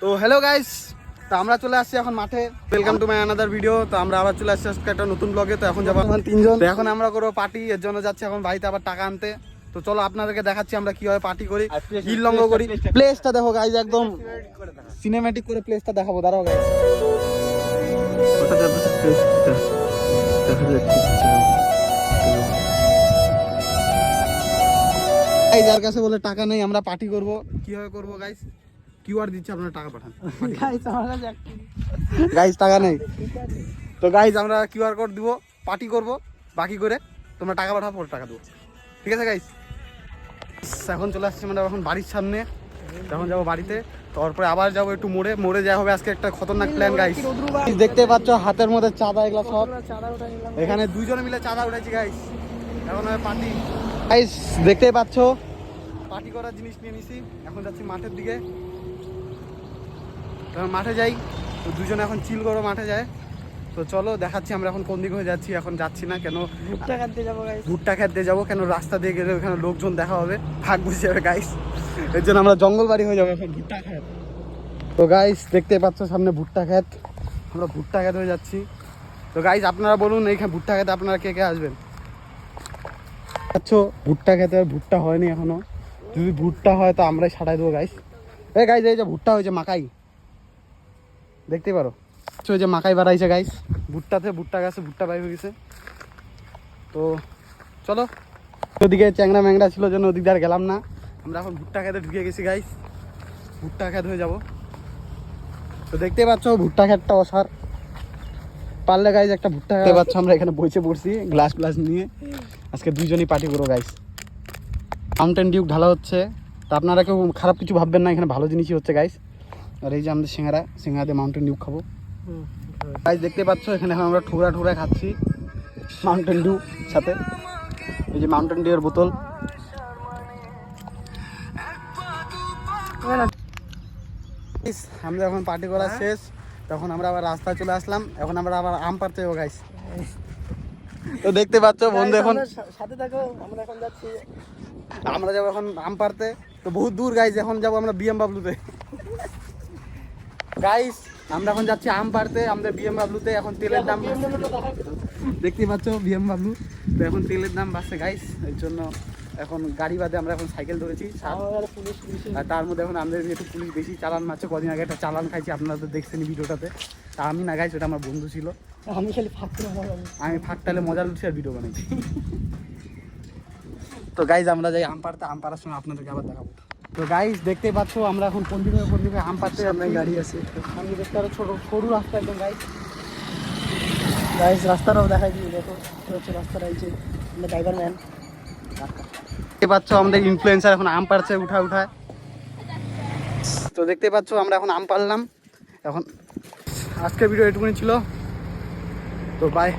তো hello guys, তো আমরা চলে আসছি এখন মাঠে। Welcome to my another video. তো আমরা আবার চলে আসছি আজকে একটা নতুন ব্লগে। তো এখন যাবো আমরা তিনজন। তো এখন আমরা করবো পার্টি, এর জন্য যাচ্ছি এখন বাড়িতে আবার টাকা আনতে। তো চলো আপনাদেরকে দেখাচ্ছি আমরা কিভাবে পার্টি করি, ইললঙ্গ করি। প্লেসটা দেখো গাইস, একদম সিনেম্যাটিক করে প্লেসটা দেখাবো। দাঁড়াও গাইস, যার কাছে বলে টাকা নেই, আমরা পার্টি করব। কিভাবে করব গাইস? কিউআর দিচ্ছি, আপনারা টাকা পাঠান। গাইস টাকা নেই তো গাইস, আমরা কিউআর কোড দিব, পার্টি করব। বাকি করে তোমরা টাকা পাঠাবো, পরে টাকা দেবো, ঠিক আছে গাইস? এখন চলে আসছি আমরা এখন বাড়ির সামনে। এখন যাবো বাড়িতে, তারপরে আবার যাবো একটু মোড়ে। মোড়ে যাওয়া হবে আজকে একটা খতরনাক প্ল্যান গাইস। দেখতে পাচ্ছ হাতের মধ্যে চাঁদা, এগুলো সব এখানে দুইজনে মিলে চাঁদা উঠেছি গাইস। এখন হবে পার্টি গাইস, দেখতেই পাচ্ছ পার্টি করার জিনিস নিয়ে নিছি। এখন যাচ্ছি মাঠের দিকে। এখন মাঠে যাই, তো দুজনে এখন চিল করো, মাঠে যায়। তো চলো দেখাচ্ছি আমরা এখন কোন দিকে হয়ে যাচ্ছি। এখন যাচ্ছি না কেন, ভুট্টা খেতে যাবো। কেন রাস্তা দিয়ে গেলে ওখানে লোকজন দেখা হবে, ভাগ বুঝে যাবে গাইস। এর জন্য আমরা জঙ্গল বাড়ি হয়ে যাবো এখন ভুট্টা খেত। তো গাইস দেখতে পাচ্ছ সামনে ভুট্টা খেত, আমরা ভুট্টা খেত হয়ে যাচ্ছি। তো গাইস আপনারা বলুন, এইখানে ভুট্টা খেতে আপনারা কে কে আসবেন? আচ্ছা, ভুট্টা খেতে ভুট্টা হয়নি এখনো। যদি ভুট্টা হয় তো আমরাই ছাড়াই দেবো গাইস। এই গাইস, এই যে ভুট্টা হয়েছে, মাকাই দেখতে পারো। ওই যে মাকাই বাড়াইছে গাইস, ভুট্টাতে ভুট্টা গাছে ভুট্টা বাইরে গেছে। তো চলো, ওদিকে চ্যাংড়া ম্যাংড়া ছিল জন্য ওদিক আর গেলাম না। আমরা এখন ভুট্টা খেতে ঢুকে গেছি গাইস, ভুট্টা খেত হয়ে যাব। তো দেখতে পাচ্ছ ভুট্টা খেতটা অসার। পারলে গাইস একটা ভুট্টা খেতে পাচ্ছ, আমরা এখানে বসে পড়ছি গ্লাস গ্লাস নিয়ে। আজকে দুইজনই পার্টি করবো গাইস। মাউন্টেন ডিউ ঢালা হচ্ছে, তা আপনারা কেউ খারাপ কিছু ভাববেন না, এখানে ভালো জিনিসই হচ্ছে গাইস। আর এই যে আমাদের সিঙ্গারাতে মাউন্টেন ডিউ খাবো গাইস। দেখতে পাচ্ছ এখানে এখন আমরা ঠুকরা খাচ্ছি মাউন্টেন ডিউ সাথে। এই যে মাউন্টেন ডিউর বোতল। আমরা এখন পার্টি করা শেষ, তখন আমরা আবার রাস্তায় চলে আসলাম। এখন আমরা আবার আম পাড়তে যাবো গাইস। তো দেখতে পাচ্ছ বন্ধু, এখন সাথে থাকো। আমরা এখন যাচ্ছি, আমরা যাবো এখন আম পাড়তে। তো বহুত দূর গাইস, এখন যাবো আমরা বিএম বাবলুতে গাইস। আমরা এখন যাচ্ছি আম পাড়তে আমাদের বিএম বাবলুতে। এখন তেলের দাম দেখতে পাচ্ছ, বিএম বাবলু। তো এখন তেলের দাম বাড়ছে গাইস, এর জন্য এখন গাড়ি বাদে আমরা এখন সাইকেল ধরেছি। আর তার মধ্যে এখন আমাদের একটু পুলিশ বেশি চালান মারছে। কদিন আগে একটা চালান খাইছি, আপনারা তো দেখছেন ভিডিওটাতে। তা আমি না গাইছি, ওটা আমার বন্ধু ছিল। আমি খালি আমি ফাঁকটালে মজা লুটছি আর ভিডিও বানাইছি। তো গাইজ আমরা যাই আম পাড়তে, আম পাড়ার সময় আপনাদেরকে আবার দেখাবো। তো গাইজ দেখতেই পাচ্ছ আমরা এখন কোন দিকে আম পাড়তে। সামনে গাড়ি আছে, আমি দেখতে পারো ছোট সরু রাস্তা একদম গাইজ। রাস্তাটাও দেখাই দিই, দেখো হচ্ছে রাস্তাটা। এই যে ড্রাইভার ম্যান দেখতে পাচ্ছ, আমাদের ইনফ্লুয়েন্সার এখন আম পাড়ছে উঠায়। তো দেখতে পাচ্ছ আমরা এখন আম পাড়লাম। এখন আজকের ভিডিও এটুকুনি ছিল, তো বাই।